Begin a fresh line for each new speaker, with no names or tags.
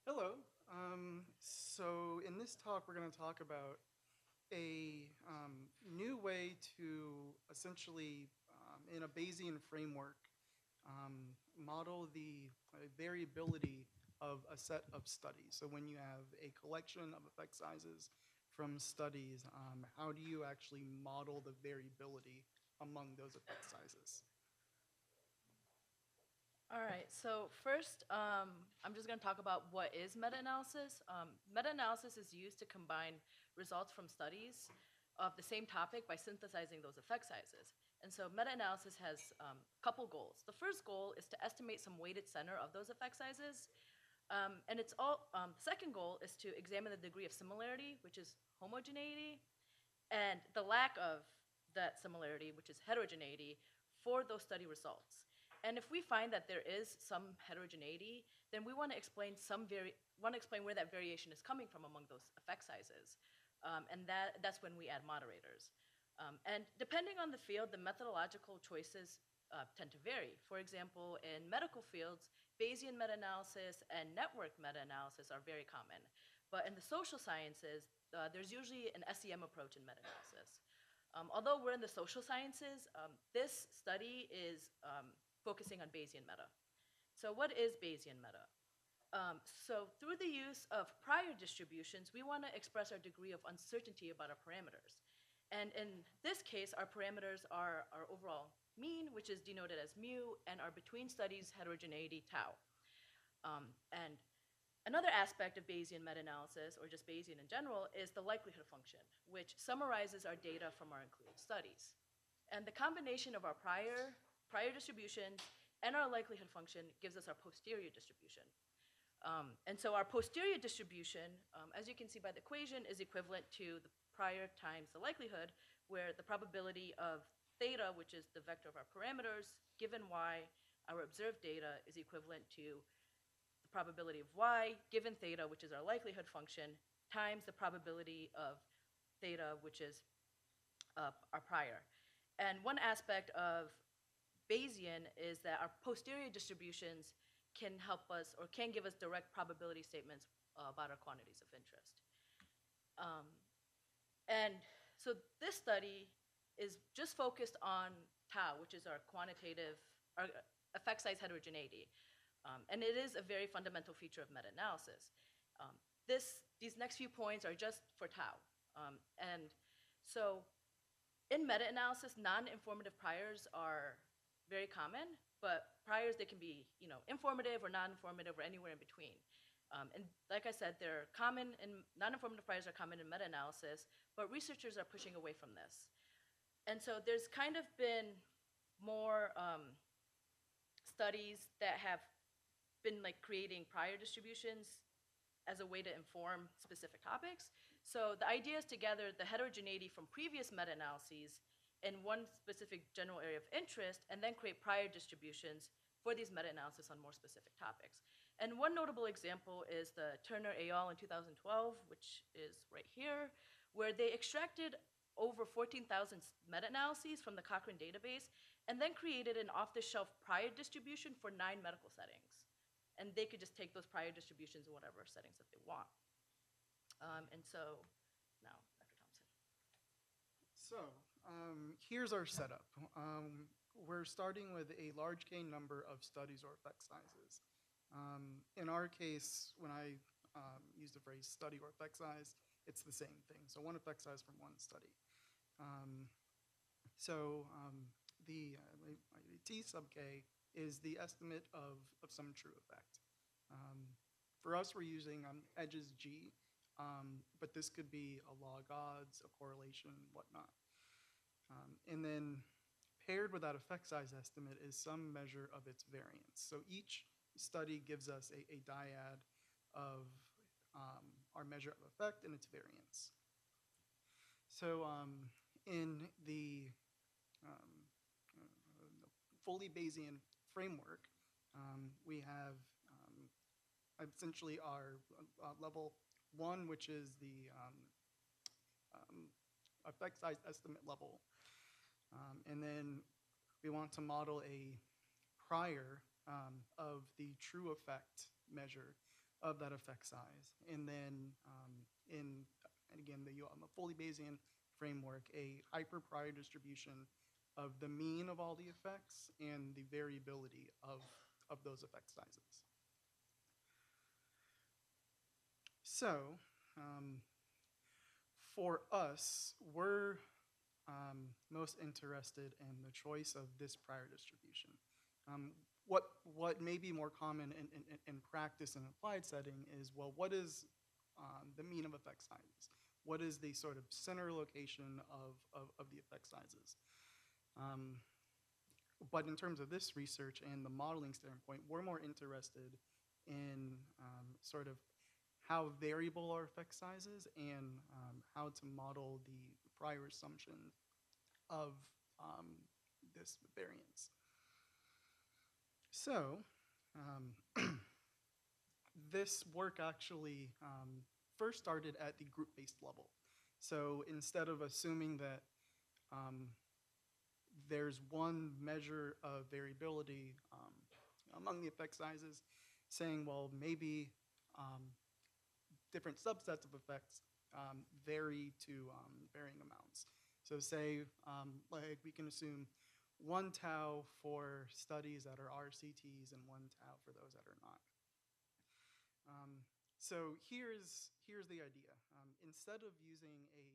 Hello. So in this talk, we're going to talk about a new way to essentially, in a Bayesian framework, model the variability of a set of studies. So when you have a collection of effect sizes from studies, how do you actually model the variability among those effect sizes?
All right, so first, I'm just going to talk about what is meta-analysis. Meta-analysis is used to combine results from studies of the same topic by synthesizing those effect sizes. And so meta-analysis has a couple goals. The first goal is to estimate some weighted center of those effect sizes. And the second goal is to examine the degree of similarity, which is homogeneity, and the lack of that similarity, which is heterogeneity, for those study results. And if we find that there is some heterogeneity, then we want to explain where that variation is coming from among those effect sizes. And that's when we add moderators. And depending on the field, the methodological choices tend to vary. For example, in medical fields, Bayesian meta-analysis and network meta-analysis are very common. But in the social sciences, there's usually an SEM approach in meta-analysis. Although we're in the social sciences, this study is focusing on Bayesian meta. So what is Bayesian meta? So through the use of prior distributions, we want to express our degree of uncertainty about our parameters. And in this case, our parameters are our overall mean, which is denoted as mu, and our between studies heterogeneity, tau. And another aspect of Bayesian meta-analysis, or just Bayesian in general, is the likelihood function, which summarizes our data from our included studies. And the combination of our prior distributions and our likelihood function gives us our posterior distribution. And so our posterior distribution, as you can see by the equation, is equivalent to the prior times the likelihood, where the probability of theta, which is the vector of our parameters, given y, our observed data, is equivalent to the probability of y given theta, which is our likelihood function, times the probability of theta, which is our prior. And one aspect of Bayesian is that our posterior distributions can help us or can give us direct probability statements about our quantities of interest. And so this study is just focused on tau, which is our effect size heterogeneity. And it is a very fundamental feature of meta-analysis. These next few points are just for tau. And so in meta-analysis, non-informative priors are very common, but priors, they can be informative or non-informative or anywhere in between. And like I said, they're common, and non-informative priors are common in meta-analysis, but researchers are pushing away from this. And so there's kind of been more studies that have been creating prior distributions as a way to inform specific topics. So the idea is to gather the heterogeneity from previous meta-analyses in one specific general area of interest, and then create prior distributions for these meta-analysis on more specific topics. And one notable example is the Turner et al. In 2012, which is right here, where they extracted over 14,000 meta-analyses from the Cochrane database, and then created an off-the-shelf prior distribution for 9 medical settings. And they could just take those prior distributions in whatever settings that they want. And so now, Dr. Thompson.
So here's our setup. We're starting with a large K number of studies or effect sizes. In our case, when I use the phrase study or effect size, it's the same thing. So one effect size from one study. The T sub K is the estimate of some true effect. For us, we're using edges G, but this could be a log odds, a correlation, whatnot. And then paired with that effect size estimate is some measure of its variance. So each study gives us a dyad of our measure of effect and its variance. So in the fully Bayesian framework, we have essentially our level 1, which is the effect size estimate level. And then we want to model a prior of the true effect measure of that effect size. And then and again, a fully Bayesian framework, a hyper-prior distribution of the mean of all the effects and the variability of those effect sizes. So for us, we're most interested in the choice of this prior distribution. What may be more common in practice and applied setting is, well, what is the mean of effect sizes? What is the sort of center location of the effect sizes? But in terms of this research and the modeling standpoint, we're more interested in sort of how variable are effect sizes and how to model the prior assumption of this variance. So this work actually first started at the group-based level. So instead of assuming that there's one measure of variability among the effect sizes, saying, well, maybe different subsets of effects vary to varying amounts. So say, like we can assume 1 tau for studies that are RCTs and 1 tau for those that are not. So here's the idea. Instead of using a